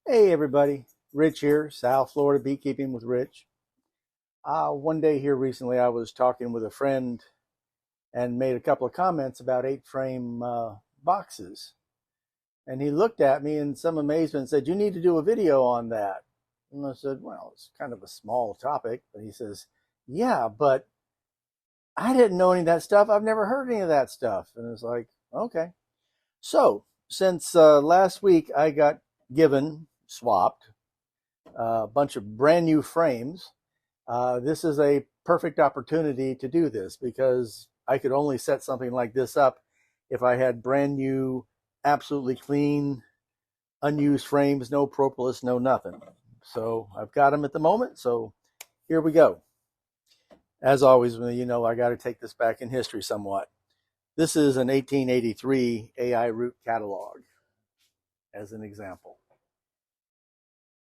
Hey everybody, Rich here, South Florida Beekeeping with Rich. One day here recently, I was talking with a friend and made a couple of comments about 8 frame boxes. And he looked at me in some amazement and said, "You need to do a video on that." And I said, "Well, it's kind of a small topic." But he says, "Yeah, but I didn't know any of that stuff. I've never heard any of that stuff." And it's like, okay. So, since last week I got swapped, a bunch of brand new frames. This is a perfect opportunity to do this because I could only set something like this up if I had brand new, absolutely clean, unused frames, no propolis, no nothing. So I've got them at the moment. So here we go. As always, I got to take this back in history somewhat. This is an 1883 AI root catalog as an example,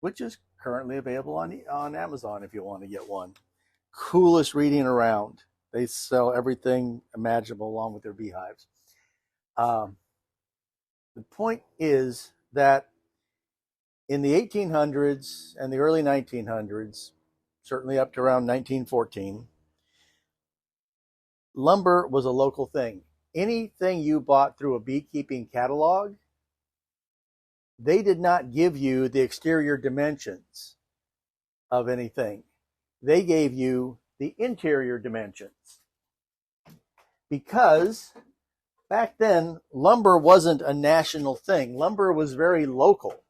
which is currently available on Amazon if you want to get one. Coolest reading around. They sell everything imaginable along with their beehives. Um, the point is that in the 1800s and the early 1900s, certainly up to around 1914, lumber was a local thing. Anything you bought through a beekeeping catalog, they did not give you the exterior dimensions of anything. They gave you the interior dimensions because back then lumber wasn't a national thing. Lumber was very local,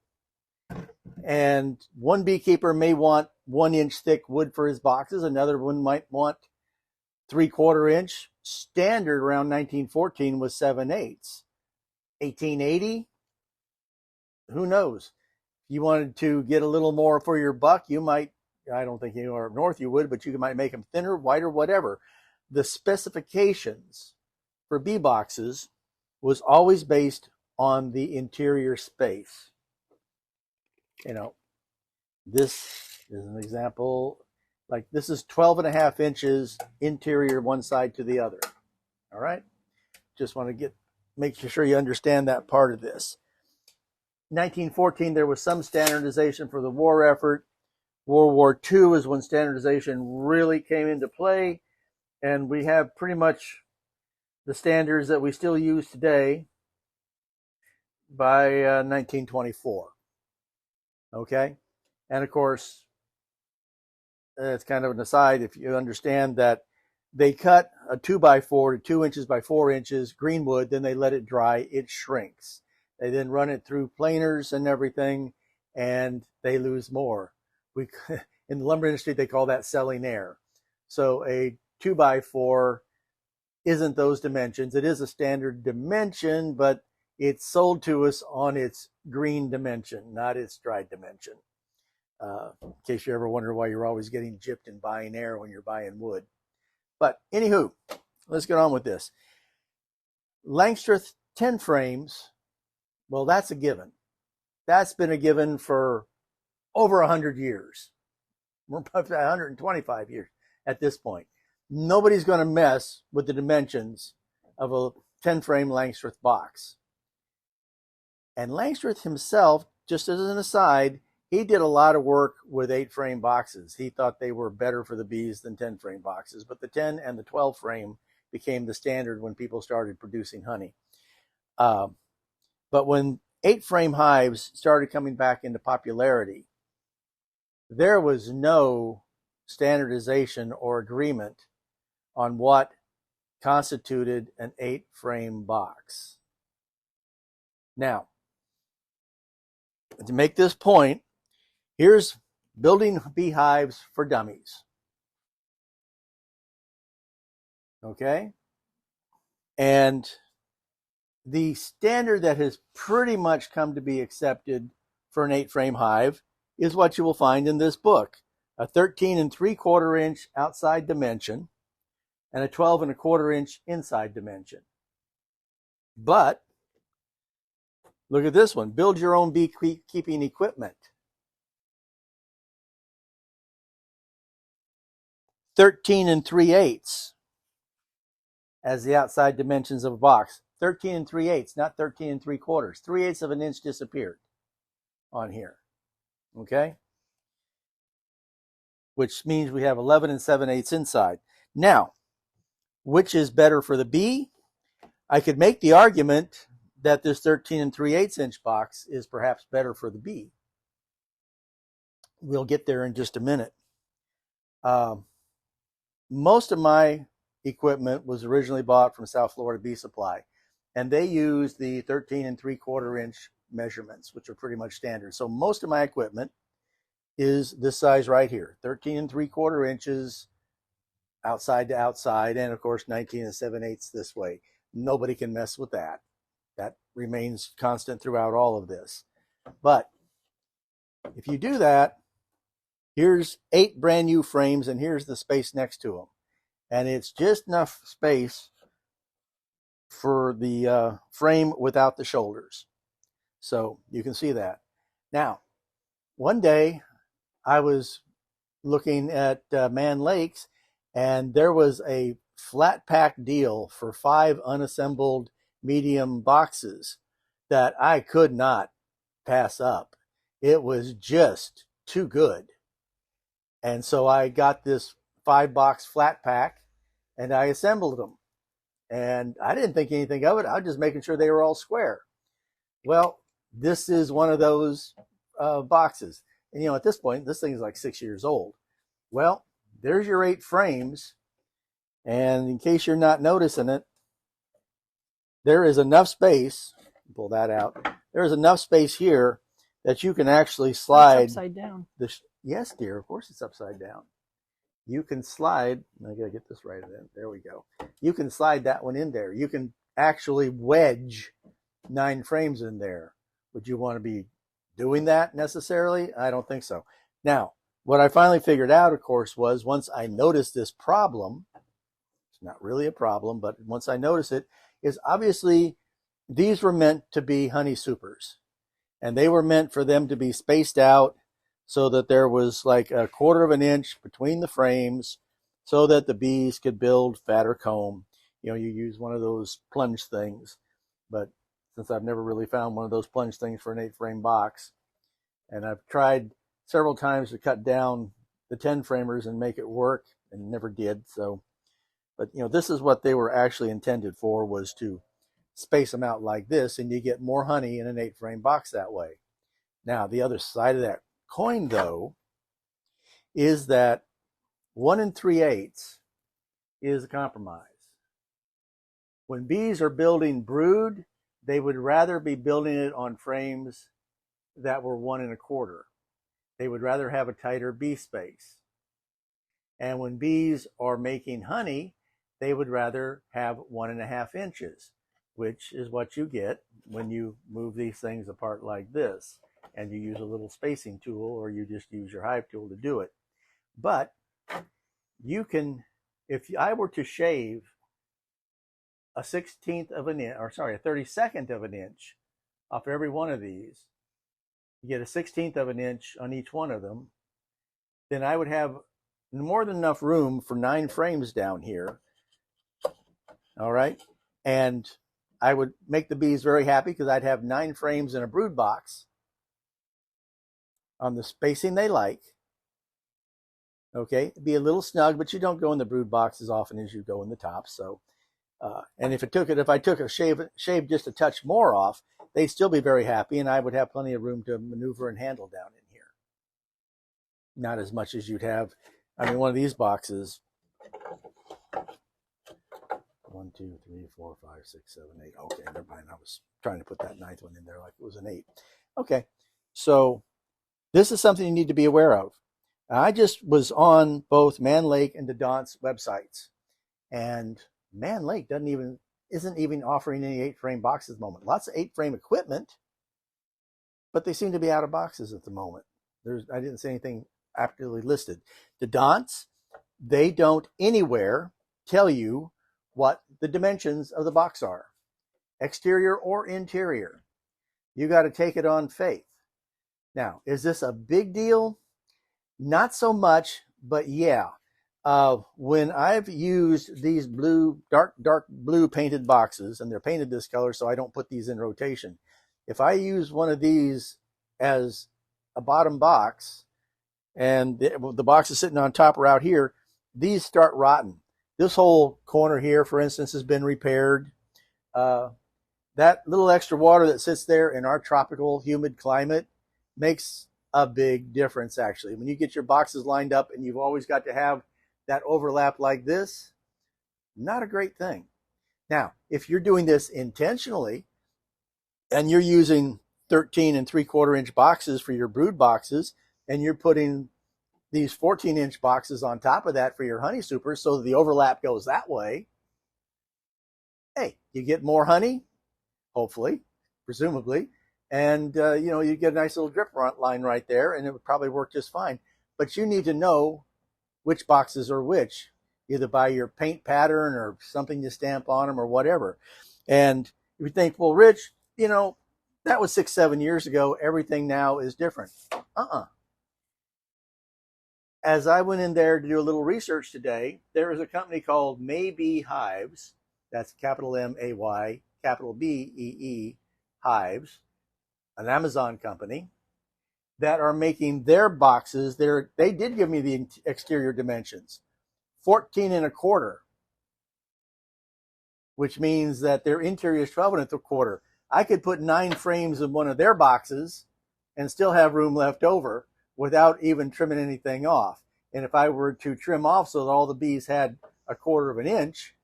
and one beekeeper may want 1 inch thick wood for his boxes. Another one might want 3/4 inch. Standard around 1914 was 7/8. 1880, who knows? If you wanted to get a little more for your buck, you might, I don't think anywhere up north you would, but you might make them thinner, wider, whatever. The specifications for bee boxes was always based on the interior space. This is an example. Like this is 12.5 inches interior one side to the other. All right. Just want to make sure you understand that part of this. 1914, there was some standardization for the war effort. World War II is when standardization really came into play, and we have pretty much the standards that we still use today by 1924. Okay? And of course, it's kind of an aside if you understand that they cut a 2x4 to 2 inches by 4 inches green wood, then they let it dry, it shrinks. They then run it through planers and everything, and they lose more. In the lumber industry, they call that selling air. So a 2x4 isn't those dimensions. It is a standard dimension, but it's sold to us on its green dimension, not its dried dimension. In case you ever wonder why you're always getting gypped and buying air when you're buying wood. But anywho, let's get on with this. Langstroth 10 frames, well, that's a given. That's been a given for over 100 years. We're about 125 years at this point. Nobody's going to mess with the dimensions of a 10 frame Langstroth box. And Langstroth himself, just as an aside, he did a lot of work with 8 frame boxes. He thought they were better for the bees than 10 frame boxes, but the 10 and the 12 frame became the standard when people started producing honey. But when 8 frame hives started coming back into popularity, there was no standardization or agreement on what constituted an 8 frame box. Now, to make this point, here's building beehives for dummies. Okay? And the standard that has pretty much come to be accepted for an 8 frame hive is what you will find in this book: a 13 3/4 inch outside dimension and a 12 1/4 inch inside dimension. But look at this one: build your own beekeeping equipment. 13 3/8 as the outside dimensions of a box. 13 3/8, not 13 3/4. 3/8 of an inch disappeared on here. okay? Which means we have 11 7/8 inside. Now, which is better for the bee? I could make the argument that this 13 3/8 inch box is perhaps better for the bee. We'll get there in just a minute. Most of my equipment was originally bought from South Florida Bee Supply, and they use the 13 3/4 inch measurements, which are pretty much standard. So most of my equipment is this size right here, 13 3/4 inches outside to outside, and of course 19 7/8 this way. Nobody can mess with that. That remains constant throughout all of this. But if you do that, here's 8 brand new frames, and here's the space next to them. And it's just enough space for the frame without the shoulders. So you can see that. Now, one day I was looking at Man Lakes, and there was a flat pack deal for 5 unassembled medium boxes that I could not pass up. It was just too good. And so I got this 5-box flat pack and I assembled them. And I didn't think anything of it. I was just making sure they were all square. Well, this is one of those boxes. And at this point, this thing is like 6 years old. Well, there's your 8 frames. And in case you're not noticing it, there is enough space. Pull that out. There is enough space here that you can actually slide. It's upside down. Yes, dear. Of course, it's upside down. You can slide. I gotta get this right. There we go. You can slide that one in there. You can actually wedge 9 frames in there. Would you want to be doing that necessarily? I don't think so. Now, what I finally figured out, of course, was once I noticed this problem, it's not really a problem, but once I noticed it, is obviously these were meant to be honey supers. And they were meant for them to be spaced out so that there was like 1/4 of an inch between the frames so that the bees could build fatter comb. You use one of those plunge things. But since I've never really found one of those plunge things for an 8-frame box, and I've tried several times to cut down the 10 framers and make it work and never did. So, but this is what they were actually intended for, was to space them out like this, and you get more honey in an 8-frame box that way. Now, the other side of that coin, though, is that 1 3/8 is a compromise. When bees are building brood, they would rather be building it on frames that were 1 1/4. They would rather have a tighter bee space. And when bees are making honey, they would rather have 1 1/2 inches, which is what you get when you move these things apart like this, and you use a little spacing tool, or you just use your hive tool to do it. But you can, if I were to shave a 1/16 of an inch, or sorry, a 32nd of an inch off every one of these, you get a 1/16 of an inch on each one of them, then I would have more than enough room for 9 frames down here. All right. And I would make the bees very happy because I'd have 9 frames in a brood box on the spacing they like. Okay. It'd be a little snug, but you don't go in the brood box as often as you go in the top. So, and if I took a shave just a touch more off, they'd still be very happy, and I would have plenty of room to maneuver and handle down in here. Not as much as you'd have. I mean, one of these boxes, 1, 2, 3, 4, 5, 6, 7, 8. Okay, never mind. I was trying to put that 9th one in there like it was an 8. Okay, so this is something you need to be aware of. I just was on both Man Lake and Dadant's websites, and Man Lake isn't even offering any 8-frame boxes at the moment. Lots of 8-frame equipment, but they seem to be out of boxes at the moment. I didn't see anything actively listed. Dadant's, they don't anywhere tell you what the dimensions of the box are, exterior or interior. You got to take it on faith. Now, is this a big deal? Not so much, but yeah. When I've used these dark blue painted boxes, and they're painted this color so I don't put these in rotation. If I use one of these as a bottom box and the box is sitting on top or out here, these start rotting. This whole corner here, for instance, has been repaired. Uh, that little extra water that sits there in our tropical humid climate makes a big difference, actually. When you get your boxes lined up and you've always got to have that overlap like this, not a great thing. Now, if you're doing this intentionally and you're using 13 3/4 inch boxes for your brood boxes, and you're putting these 14-inch boxes on top of that for your honey supers so that the overlap goes that way, hey, you get more honey, hopefully, presumably, and you get a nice little drip line right there, and it would probably work just fine. But you need to know which boxes are which, either by your paint pattern or something you stamp on them or whatever. And if you think, well, Rich, that was 6-7 years ago. Everything now is different. As I went in there to do a little research today, there is a company called Maybe Hives. That's capital M-A-Y, capital B-E-E, Hives, an Amazon company, that are making their boxes. They did give me the exterior dimensions, 14 1/4, which means that their interior is 12 1/4. I could put 9 frames in one of their boxes and still have room left over without even trimming anything off. And if I were to trim off so that all the bees had 1/4 inch,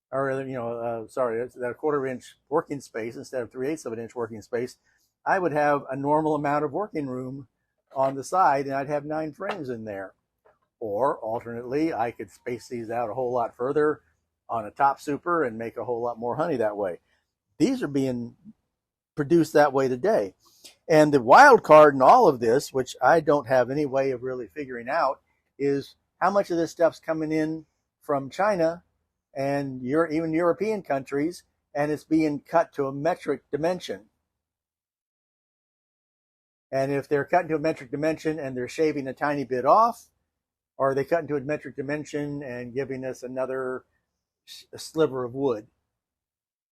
or that 1/4 inch working space instead of 3/8 inch working space, I would have a normal amount of working room on the side, and I'd have 9 frames in there. Or alternately, I could space these out a whole lot further on a top super and make a whole lot more honey that way. These are being produced that way today. And the wild card in all of this, which I don't have any way of really figuring out, is how much of this stuff's coming in from China and even European countries, and it's being cut to a metric dimension. And if they're cut into a metric dimension and they're shaving a tiny bit off, or are they cut into a metric dimension and giving us another sliver of wood?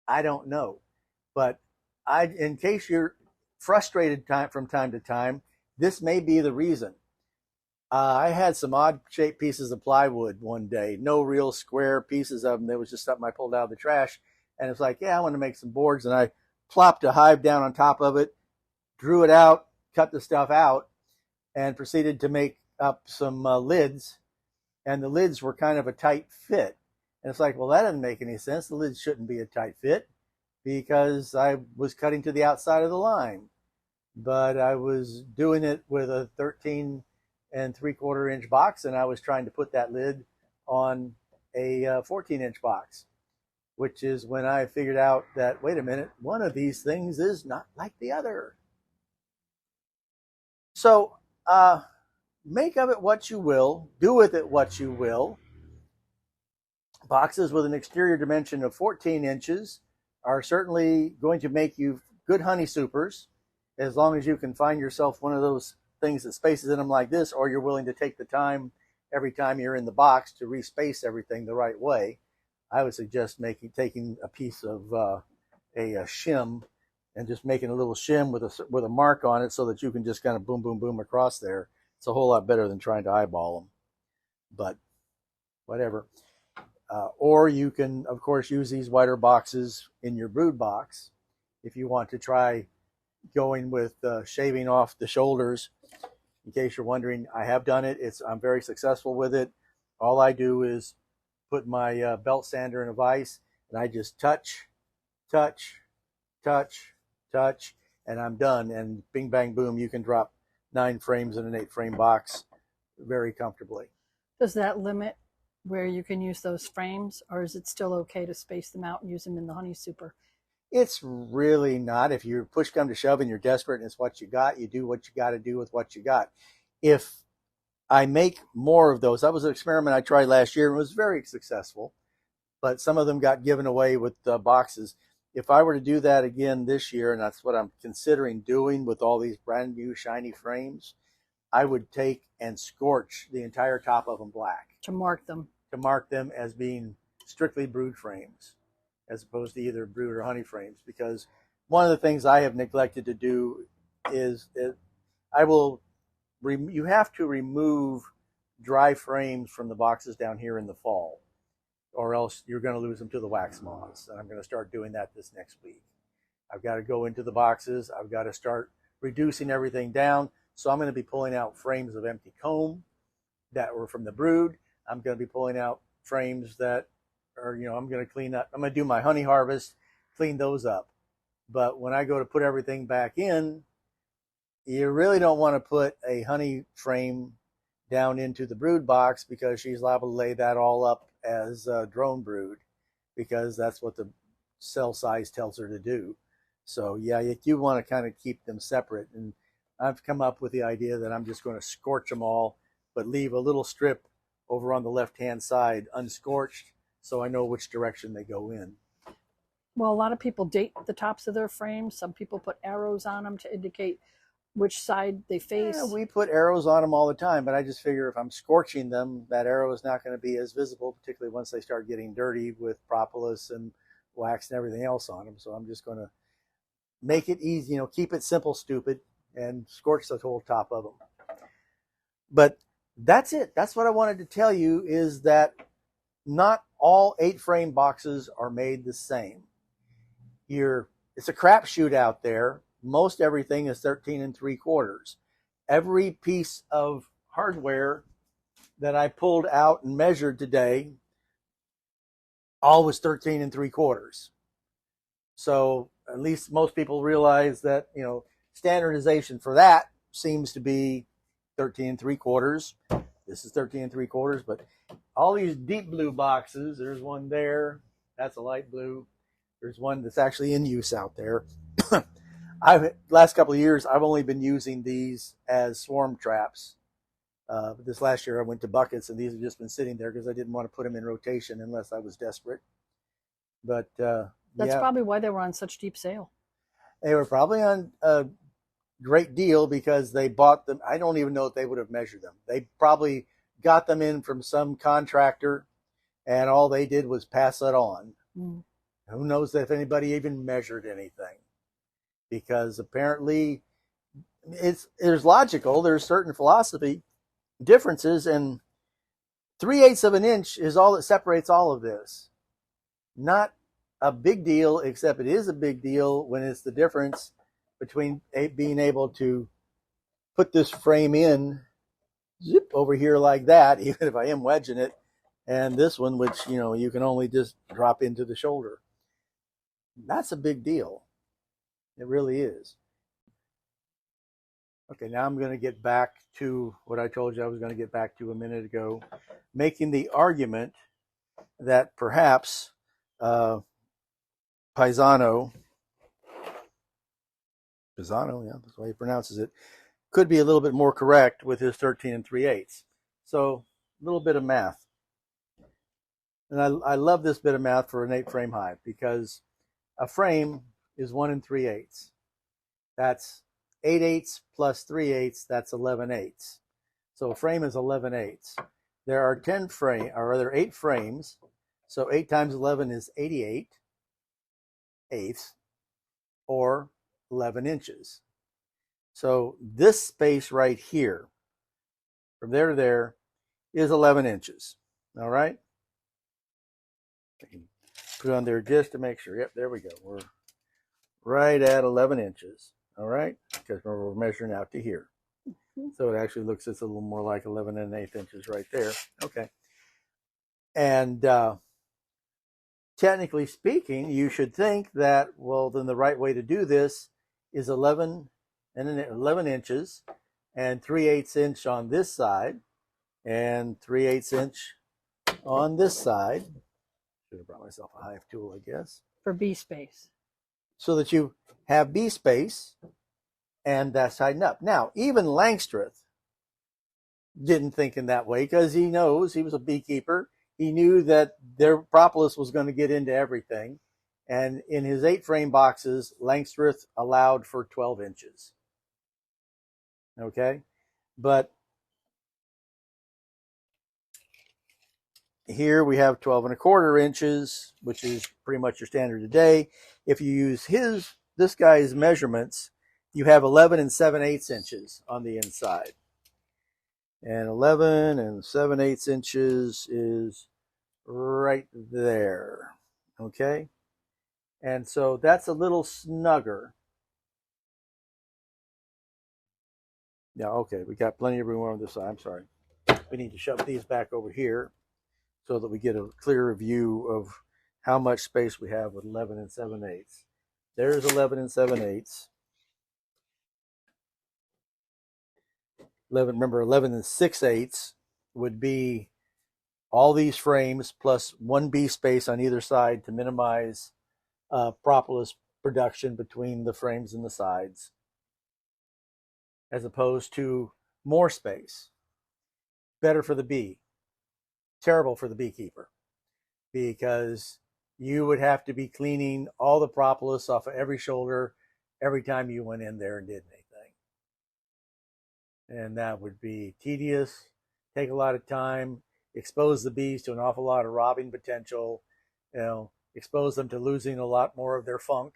I don't know. But in case you're frustrated from time to time, this may be the reason. I had some odd shaped pieces of plywood one day, no real square pieces of them. There was just something I pulled out of the trash. And it's like, yeah, I want to make some boards. And I plopped a hive down on top of it, drew it out, cut the stuff out, and proceeded to make up some lids. And the lids were kind of a tight fit. And it's like, well, that doesn't make any sense. The lids shouldn't be a tight fit because I was cutting to the outside of the line. But I was doing it with a 13 3/4 inch box, and I was trying to put that lid on a 14-inch box, which is when I figured out that, wait a minute, one of these things is not like the other. So make of it what you will, do with it what you will. Boxes with an exterior dimension of 14 inches are certainly going to make you good honey supers, as long as you can find yourself one of those things that spaces in them like this, or you're willing to take the time every time you're in the box to respace everything the right way. I would suggest taking a piece of a shim and just making a little shim with a mark on it so that you can just kind of boom, boom, boom across there. It's a whole lot better than trying to eyeball them. But whatever. Or you can, of course, use these wider boxes in your brood box if you want to try going with shaving off the shoulders. In case you're wondering, I have done it. I'm very successful with it. All I do is put my belt sander in a vise, and I just touch, touch, touch, touch, and I'm done. And bing, bang, boom, you can drop 9 frames in an 8-frame box very comfortably. Does that limit where you can use those frames, or is it still okay to space them out and use them in the honey super? It's really not. If you push come to shove and you're desperate and it's what you got, you do what you got to do with what you got. If I make more of those, that was an experiment I tried last year and was very successful, but some of them got given away with boxes. If I were to do that again this year, and that's what I'm considering doing with all these brand new shiny frames, I would take and scorch the entire top of them black. To mark them as being strictly brood frames, as opposed to either brood or honey frames. Because one of the things I have neglected to do is You have to remove dry frames from the boxes down here in the fall, or else you're going to lose them to the wax moths. And I'm going to start doing that this next week. I've got to go into the boxes. I've got to start reducing everything down. So I'm going to be pulling out frames of empty comb that were from the brood. I'm going to be pulling out frames that are, I'm going to clean up. I'm going to do my honey harvest, clean those up. But when I go to put everything back in, you really don't want to put a honey frame down into the brood box, because she's liable to lay that all up as drone brood, because that's what the cell size tells her to do. So yeah, you want to kind of keep them separate. And I've come up with the idea that I'm just going to scorch them all, but leave a little strip over on the left-hand side unscorched, so I know which direction they go in. Well, a lot of people date the tops of their frames. Some people put arrows on them to indicate which side they face. Yeah, we put arrows on them all the time, but I just figure if I'm scorching them, that arrow is not going to be as visible, particularly once they start getting dirty with propolis and wax and everything else on them. So I'm just going to make it easy, keep it simple, stupid, and scorch the whole top of them. But that's it. That's what I wanted to tell you, is that not all 8-frame boxes are made the same. It's a crapshoot out there. Most everything is 13 3/4. Every piece of hardware that I pulled out and measured today, all was 13 3/4. So at least most people realize that, standardization for that seems to be 13 3/4. This is 13 3/4, but all these deep blue boxes, there's one there, that's a light blue. There's one that's actually in use out there. Last couple of years, I've only been using these as swarm traps. This last year, I went to buckets, and these have just been sitting there because I didn't want to put them in rotation unless I was desperate. But that's probably why they were on such deep sale. They were probably on a great deal because they bought them. I don't even know if they would have measured them. They probably got them in from some contractor, and all they did was pass it on. Mm. Who knows if anybody even measured anything? Because apparently there's logical, there's certain philosophy differences, and 3/8 of an inch is all that separates all of this. Not a big deal, except it is a big deal when it's the difference between being able to put this frame in, zip over here like that, even if I am wedging it, and this one, which, you can only just drop into the shoulder. That's a big deal. It really is. Okay, now I'm going to get back to what I told you I was going to get back to a minute ago, making the argument that perhaps Pisano, yeah, that's the way he pronounces it, could be a little bit more correct with his 13 3/8. So a little bit of math. And I love this bit of math for an 8-frame hive, because a frame is 1 3/8. That's 8/8 plus 3/8. That's 11/8. So a frame is 11/8. There are 8 frames. So 8 times 11 is 88 eighths, or 11 inches. So this space right here, from there to there, is 11 inches. All right. I can put it on there just to make sure. Yep, there we go. We're right at 11 inches. All right, because we're measuring out to here. So it actually looks just a little more like 11 1/8 inches right there. Okay. And technically speaking, you should think that, well, then the right way to do this is 11 inches and 3/8 inch on this side and 3/8 inch on this side. Should have brought myself a hive tool, I guess. For bee space. So that you have bee space, and that's tightened up. Now, even Langstreth didn't think in that way, because he knows, he was a beekeeper. He knew that their propolis was going to get into everything. And in his 8-frame boxes, Langstreth allowed for 12 inches. Okay? But here we have 12 1/4 inches, which is pretty much your standard today. If you use this guy's measurements, you have 11 and 7/8 inches on the inside. And 11 and 7/8 inches is right there. Okay? And so that's a little snugger. Yeah, okay, we got plenty of room on this side. I'm sorry. We need to shove these back over here so that we get a clearer view of how much space we have with 11 and 7/8. There's 11 and 7/8. 11, remember 11 and 6/8 would be all these frames plus 1B space on either side to minimize propolis production between the frames and the sides, as opposed to more space. Better for the bee, terrible for the beekeeper, because you would have to be cleaning all the propolis off of every shoulder every time you went in there and did anything. And that would be tedious, take a lot of time, expose the bees to an awful lot of robbing potential, expose them to losing a lot more of their funk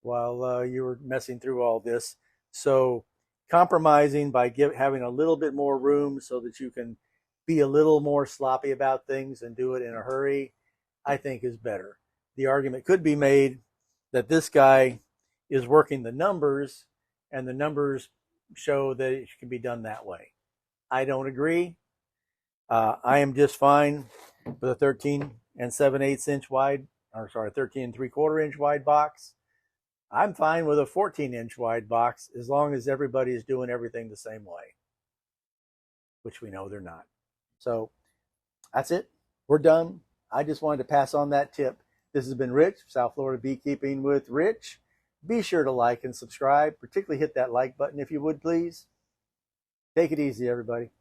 while you were messing through all this. So compromising by having a little bit more room so that you can be a little more sloppy about things and do it in a hurry, I think is better. The argument could be made that this guy is working the numbers and the numbers show that it can be done that way. I don't agree. I am just fine with a 13 and 7/8 inch wide, 13 and 3/4 inch wide box. I'm fine with a 14-inch wide box as long as everybody is doing everything the same way, which we know they're not. So that's it. We're done. I just wanted to pass on that tip. This has been Rich, South Florida Beekeeping with Rich. Be sure to like and subscribe, particularly hit that like button if you would, please. Take it easy, everybody.